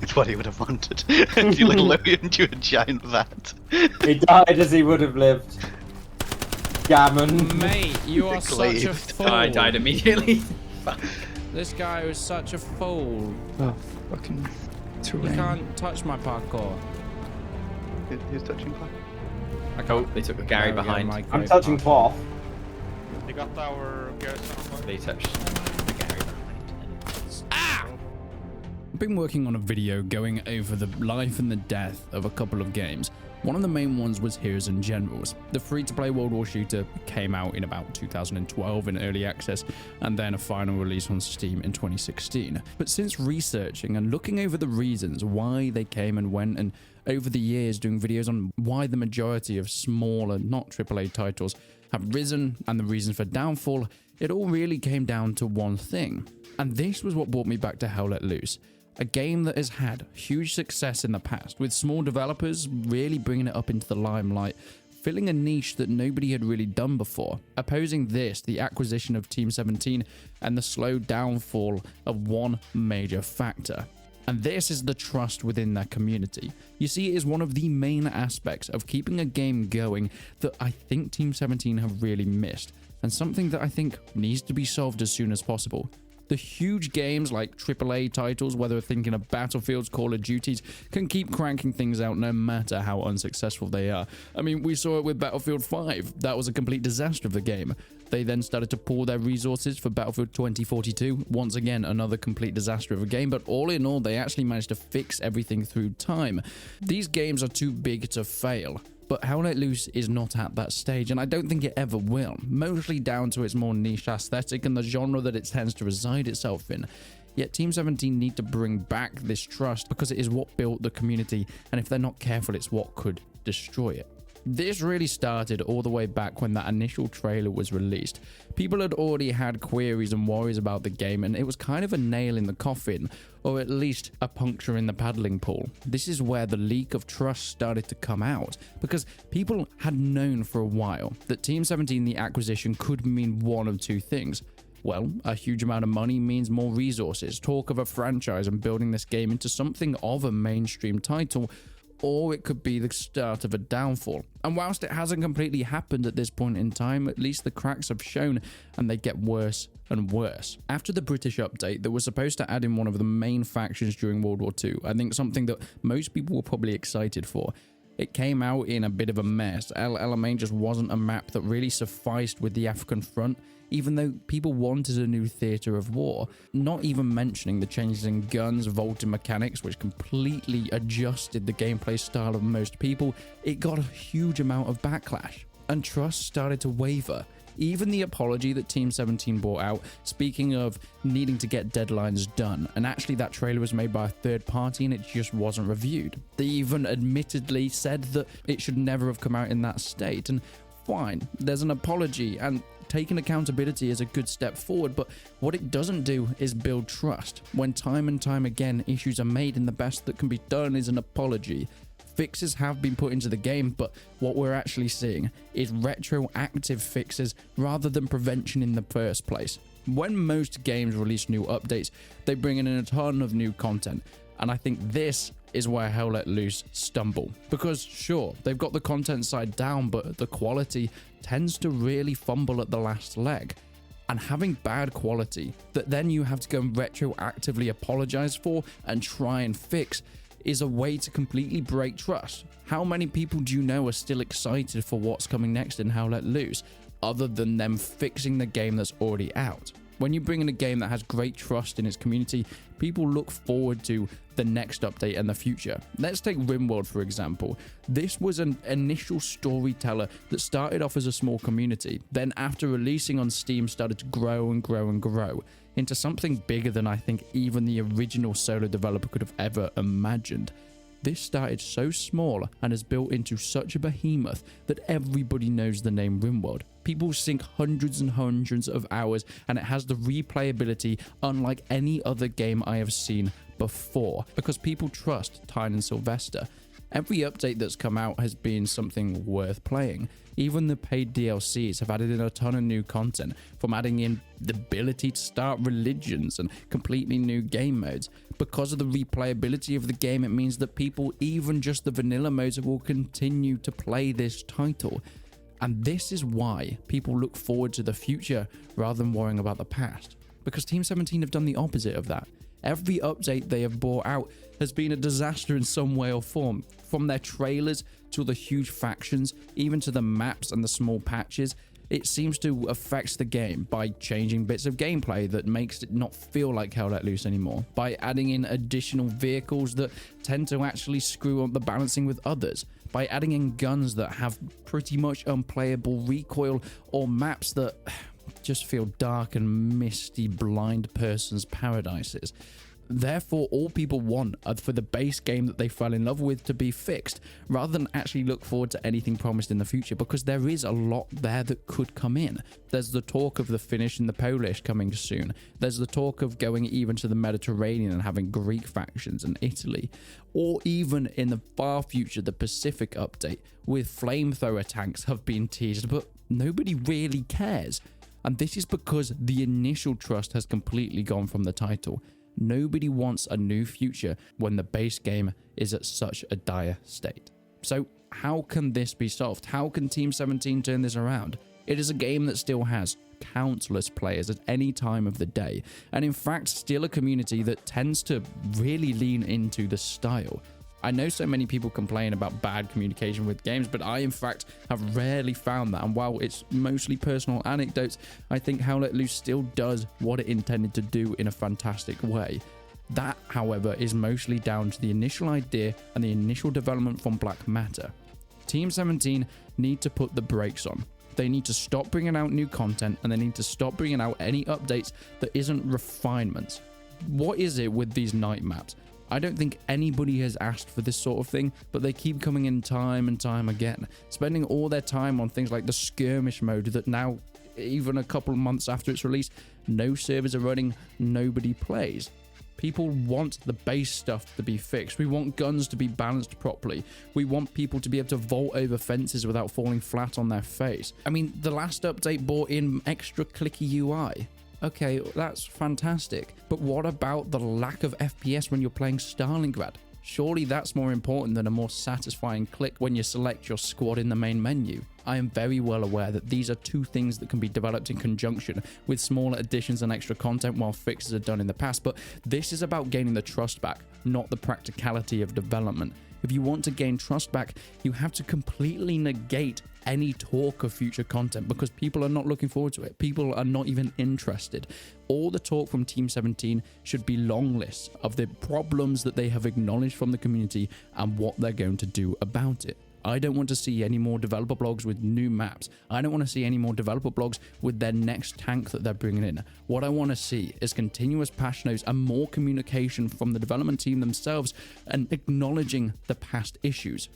It's what he would have wanted. You look low into a giant vat. He died as he would have lived. Gammon. Mate, you are such a Glazed. fool. I died immediately. This guy was such a fool. Oh, fucking You terrain. can't touch my parkour. Who's touching fire? I Oh, can't. they took Gary There we go, behind. my I'm great touching parkour. cloth. They got our garrison on fire. They touched the Gary behind. I've been working on a video going over the life and the death of a couple of games. One of the main ones was Heroes and Generals. The free-to-play World War shooter came out in about 2012 in early access, and then a final release on Steam in 2016. But since researching and looking over the reasons why they came and went, and over the years doing videos on why the majority of smaller, not AAA titles have risen and the reasons for downfall, it all really came down to one thing. And this was what brought me back to Hell Let Loose. A game that has had huge success in the past, with small developers really bringing it up into the limelight, filling a niche that nobody had really done before. Opposing this, the acquisition of Team 17 and the slow downfall of one major factor. And this is the trust within their community. You see, it is one of the main aspects of keeping a game going that I think Team 17 have really missed, and something that I think needs to be solved as soon as possible. The huge games like AAA titles, whether thinking of Battlefields, Call of Duties, can keep cranking things out no matter how unsuccessful they are. I mean, we saw it with Battlefield 5. That was a complete disaster of a game. They then started to pour their resources for Battlefield 2042. Once again, another complete disaster of a game, but all in all, they actually managed to fix everything through time. These games are too big to fail. But Hell Let Loose is not at that stage, and I don't think it ever will, mostly down to its more niche aesthetic and the genre that it tends to reside itself in. Yet Team 17 need to bring back this trust because it is what built the community, and if they're not careful, it's what could destroy it. This really started all the way back when that initial trailer was released. People had already had queries and worries about the game, and it was kind of a nail in the coffin, or at least a puncture in the paddling pool. This is where the leak of trust started to come out, because people had known for a while that Team 17, the acquisition, could mean one of two things. Well, a huge amount of money means more resources, talk of a franchise and building this game into something of a mainstream title, or it could be the start of a downfall. And whilst it hasn't completely happened at this point in time, at least the cracks have shown, and they get worse and worse. After the British update that was supposed to add in one of the main factions during World War II, I think something that most people were probably excited for, it came out in a bit of a mess. El Alamein just wasn't a map that really sufficed with the African front, even though people wanted a new theatre of war. Not even mentioning the changes in guns, vaulting mechanics, which completely adjusted the gameplay style of most people. It got a huge amount of backlash, and trust started to waver. Even the apology that Team 17 brought out, speaking of needing to get deadlines done, and actually that trailer was made by a third party and it just wasn't reviewed. They even admittedly said that it should never have come out in that state, and fine, there's an apology, and taking accountability is a good step forward, but what it doesn't do is build trust. When time and time again issues are made and the best that can be done is an apology. Fixes have been put into the game, but what we're actually seeing is retroactive fixes rather than prevention in the first place. When most games release new updates, they bring in a ton of new content, and I think this is where Hell Let Loose stumble. Because sure, they've got the content side down, but the quality tends to really fumble at the last leg. And having bad quality that then you have to go and retroactively apologize for and try and fix is a way to completely break trust. How many people do you know are still excited for what's coming next in Hell Let Loose, other than them fixing the game that's already out? When you bring in a game that has great trust in its community, people look forward to the next update and the future. Let's take RimWorld for example. This was an initial storyteller that started off as a small community, then after releasing on Steam started to grow and grow and grow into something bigger than I think even the original solo developer could have ever imagined. This started so small and has built into such a behemoth that everybody knows the name RimWorld. People sink hundreds and hundreds of hours, and it has the replayability unlike any other game I have seen before, because people trust Tyne and Sylvester. Every update that's come out has been something worth playing. Even the paid DLCs have added in a ton of new content, from adding in the ability to start religions and completely new game modes. Because of the replayability of the game, it means that people, even just the vanilla modes, will continue to play this title. And this is why people look forward to the future rather than worrying about the past. Because Team 17 have done the opposite of that. Every update they have brought out has been a disaster in some way or form. From their trailers to the huge factions, even to the maps and the small patches, it seems to affect the game by changing bits of gameplay that makes it not feel like Hell Let Loose anymore, by adding in additional vehicles that tend to actually screw up the balancing with others, by adding in guns that have pretty much unplayable recoil, or maps that just feel dark and misty blind person's paradises. Therefore, all people want are for the base game that they fell in love with to be fixed, rather than actually look forward to anything promised in the future, because there is a lot there that could come in. There's the talk of the Finnish and the Polish coming soon. There's the talk of going even to the Mediterranean and having Greek factions in Italy. Or even in the far future, the Pacific update, with flamethrower tanks have been teased, but nobody really cares. And this is because the initial trust has completely gone from the title. Nobody wants a new future when the base game is at such a dire state. So how can this be solved? How can Team 17 turn this around? It is a game that still has countless players at any time of the day, and in fact still a community that tends to really lean into the style. I know so many people complain about bad communication with games, but I in fact have rarely found that, and while it's mostly personal anecdotes, I think Hell Let Loose still does what it intended to do in a fantastic way. That, however, is mostly down to the initial idea and the initial development from Black Matter. Team 17 need to put the brakes on. They need to stop bringing out new content, and they need to stop bringing out any updates that isn't refinements. What is it with these night maps? I don't think anybody has asked for this sort of thing, but they keep coming in time and time again, spending all their time on things like the skirmish mode that now, even a couple of months after its release, no servers are running, nobody plays. People want the base stuff to be fixed. We want guns to be balanced properly. We want people to be able to vault over fences without falling flat on their face. I mean, the last update brought in extra clicky UI. Okay, that's fantastic. But what about the lack of FPS when you're playing Stalingrad? Surely that's more important than a more satisfying click when you select your squad in the main menu. I am very well aware that these are two things that can be developed in conjunction with smaller additions and extra content while fixes are done in the past, but this is about gaining the trust back, not the practicality of development. If you want to gain trust back, you have to completely negate any talk of future content because people are not looking forward to it. People are not even interested. All the talk from Team 17 should be long lists of the problems that they have acknowledged from the community and what they're going to do about it. I don't want to see any more developer blogs with new maps. I don't want to see any more developer blogs with their next tank that they're bringing in. What I want to see is continuous patch notes and more communication from the development team themselves and acknowledging the past issues.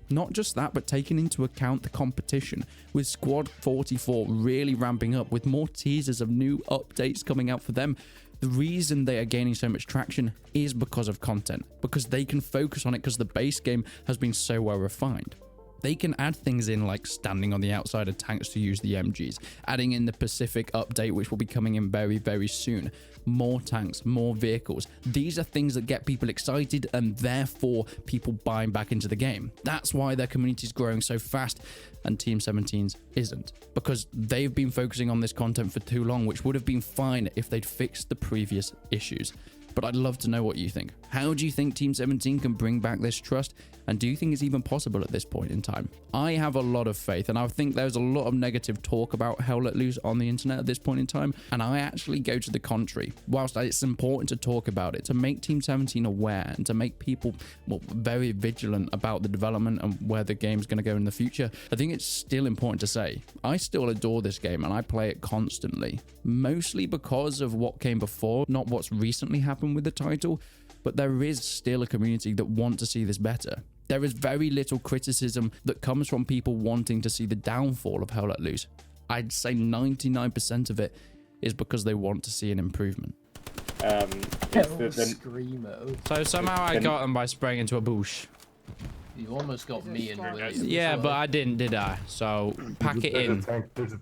Not just that, but taking into account the competition, with Squad 44 really ramping up, with more teasers of new updates coming out for them. The reason they are gaining so much traction is because of content, because they can focus on it because the base game has been so well refined. They can add things in like standing on the outside of tanks to use the MGs, adding in the Pacific update which will be coming in very, very soon. More tanks, more vehicles. These are things that get people excited and therefore people buying back into the game. That's why their community is growing so fast and Team 17's isn't, because they've been focusing on this content for too long, which would have been fine if they'd fixed the previous issues. But I'd love to know what you think. How do you think Team 17 can bring back this trust? And do you think it's even possible at this point in time? I have a lot of faith, and I think there's a lot of negative talk about Hell Let Loose on the internet at this point in time, and I actually go to the contrary. Whilst it's important to talk about it, to make Team 17 aware, and to make people very vigilant about the development and where the game's going to go in the future, I think it's still important to say, I still adore this game, and I play it constantly. Mostly because of what came before, not what's recently happened with the title, but there is still a community that want to see this better. There is very little criticism that comes from people wanting to see the downfall of Hell Let Loose. I'd say 99% of it is because they want to see an improvement. Screamo. So somehow I got them by spraying into a bush. You almost got me and William. Yeah, but I didn't, did I? So pack it in. There's a